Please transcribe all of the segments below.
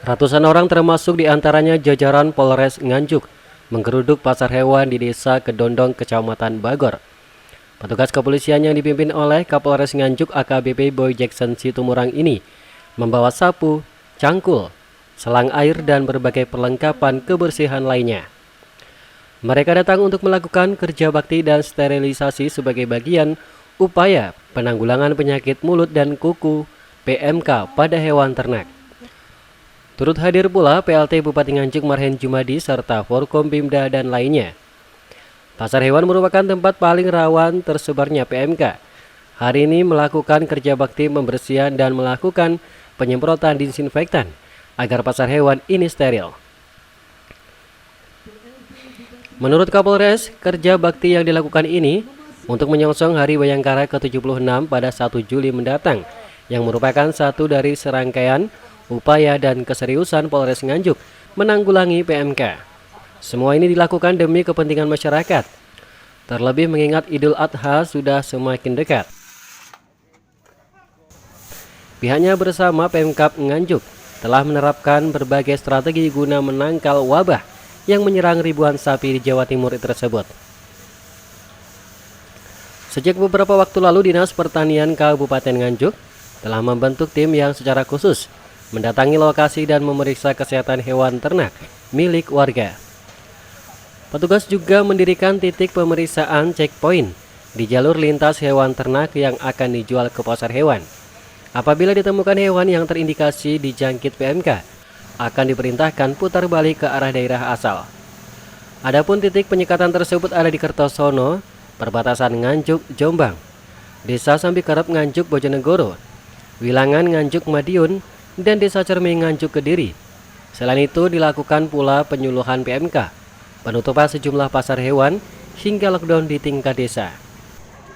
Ratusan orang termasuk diantaranya jajaran Polres Nganjuk menggeruduk pasar hewan di Desa Kedondong, Kecamatan Bagor. Petugas kepolisian yang dipimpin oleh Kapolres Nganjuk AKBP Boy Jackson Situmorang ini membawa sapu, cangkul, selang air dan berbagai perlengkapan kebersihan lainnya. Mereka datang untuk melakukan kerja bakti dan sterilisasi sebagai bagian upaya penanggulangan penyakit mulut dan kuku PMK pada hewan ternak. Turut hadir pula PLT Bupati Nganjuk Marhen Jumadi serta Forkompimda dan lainnya. Pasar hewan merupakan tempat paling rawan tersebarnya PMK. Hari ini melakukan kerja bakti pembersihan dan melakukan penyemprotan disinfektan agar pasar hewan ini steril. Menurut Kapolres, kerja bakti yang dilakukan ini untuk menyongsong Hari Bayangkara ke-76 pada 1 Juli mendatang, yang merupakan satu dari serangkaian upaya dan keseriusan Polres Nganjuk menanggulangi PMK. Semua ini dilakukan demi kepentingan masyarakat, terlebih mengingat Idul Adha sudah semakin dekat. Pihaknya bersama Pemkab Nganjuk telah menerapkan berbagai strategi guna menangkal wabah yang menyerang ribuan sapi di Jawa Timur tersebut. Sejak beberapa waktu lalu, Dinas Pertanian Kabupaten Nganjuk telah membentuk tim yang secara khusus mendatangi lokasi dan memeriksa kesehatan hewan ternak milik warga. Petugas juga mendirikan titik pemeriksaan checkpoint di jalur lintas hewan ternak yang akan dijual ke pasar hewan. Apabila ditemukan hewan yang terindikasi dijangkit PMK, akan diperintahkan putar balik ke arah daerah asal. Adapun titik penyekatan tersebut ada di Kertosono, perbatasan Nganjuk, Jombang, Desa Sambikerep Nganjuk, Bojonegoro, Wilangan Nganjuk, Madiun, dan Desa Cermi Nganjuk, Kediri. Selain itu dilakukan pula penyuluhan PMK, penutupan sejumlah pasar hewan, hingga lockdown di tingkat desa.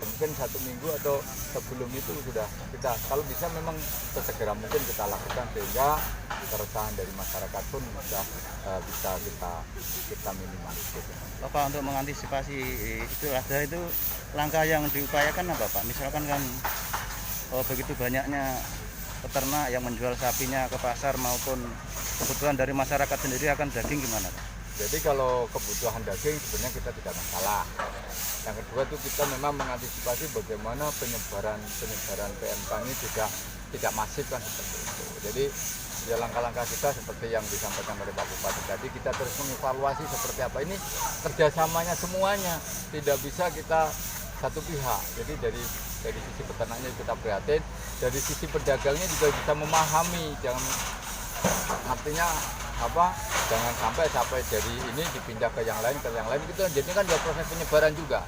Mungkin 1 minggu atau sebelum itu sudah kita, kalau bisa memang sesegera mungkin kita lakukan sehingga keresahan dari masyarakat pun bisa kita minimalisir. Bapak, untuk mengantisipasi Idul Adha itu langkah yang diupayakan apa Pak? Misalkan kan begitu banyaknya peternak yang menjual sapinya ke pasar maupun kebutuhan dari masyarakat sendiri akan daging gimana Pak? Jadi kalau kebutuhan daging sebenarnya kita tidak masalah. Yang kedua itu kita memang mengantisipasi bagaimana penyebaran PMK ini tidak masif kan seperti itu. Jadi ya langkah-langkah kita seperti yang disampaikan oleh Pak Bupati tadi, kita terus mengevaluasi seperti apa ini kerjasamanya semuanya, tidak bisa kita satu pihak. Jadi dari sisi peternaknya kita prihatin, dari sisi pedagangnya juga bisa memahami, artinya jangan sampai dari ini dipindah ke yang lain gitu. Jadi kan ada proses penyebaran juga,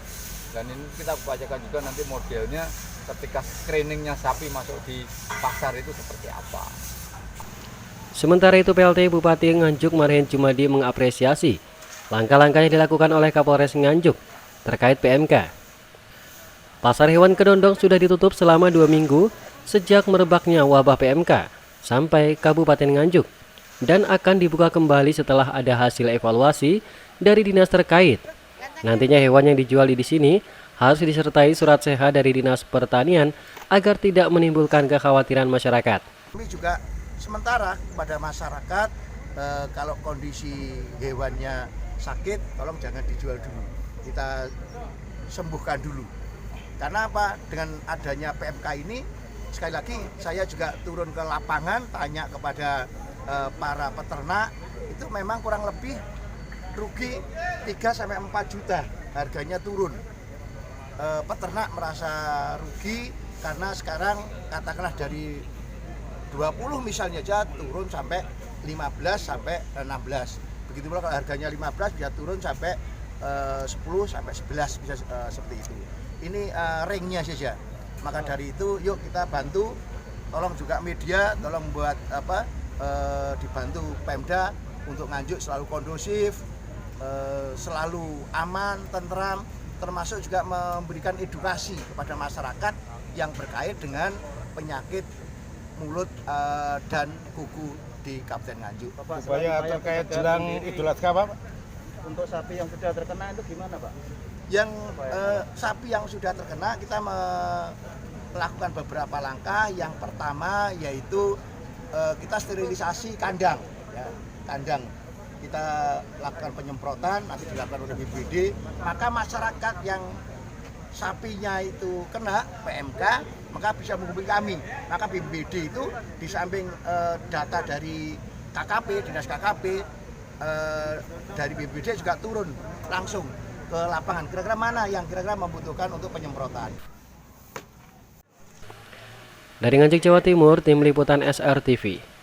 dan ini kita upayakan juga nanti modelnya ketika screeningnya sapi masuk di pasar itu seperti apa. Sementara itu PLT Bupati Nganjuk Marhen Jumadi mengapresiasi langkah-langkah yang dilakukan oleh Kapolres Nganjuk terkait PMK. Pasar hewan Kedondong sudah ditutup selama 2 minggu sejak merebaknya wabah PMK sampai Kabupaten Nganjuk, dan akan dibuka kembali setelah ada hasil evaluasi dari dinas terkait. Nantinya hewan yang dijual di sini harus disertai surat sehat dari Dinas Pertanian agar tidak menimbulkan kekhawatiran masyarakat. Kami juga sementara kepada masyarakat, kalau kondisi hewannya sakit, tolong jangan dijual dulu, kita sembuhkan dulu. Karena apa? Dengan adanya PMK ini, sekali lagi saya juga turun ke lapangan, tanya kepada para peternak, itu memang kurang lebih rugi 3-4 juta, harganya turun. Peternak merasa rugi karena sekarang katakanlah dari 20 misalnya aja turun sampai 15 sampai 16. Begitu pula kalau harganya 15 bisa turun sampai 10 sampai 11 bisa seperti itu. Ini ringnya saja. Maka dari itu yuk kita bantu, tolong juga media, tolong buat dibantu Pemda untuk Nganjuk selalu kondusif, selalu aman, tentram, termasuk juga memberikan edukasi kepada masyarakat yang berkait dengan penyakit mulut dan kuku di Kabupaten Nganjuk. Upaya terkait jelang Idul Adha Pak? Untuk sapi yang sudah terkena itu gimana Pak? Yang sapi yang sudah terkena kita melakukan beberapa langkah. Yang pertama yaitu kita sterilisasi kandang, ya, kandang. Kita lakukan penyemprotan, nanti dilakukan oleh BPBD. Maka masyarakat yang sapinya itu kena PMK, maka bisa menghubungi kami. Maka BPBD itu di samping data dari KKP, dinas KKP, dari BPBD juga turun langsung ke lapangan. Kira-kira mana yang kira-kira membutuhkan untuk penyemprotan. Dari Nganjuk, Jawa Timur, Tim Liputan SRTV.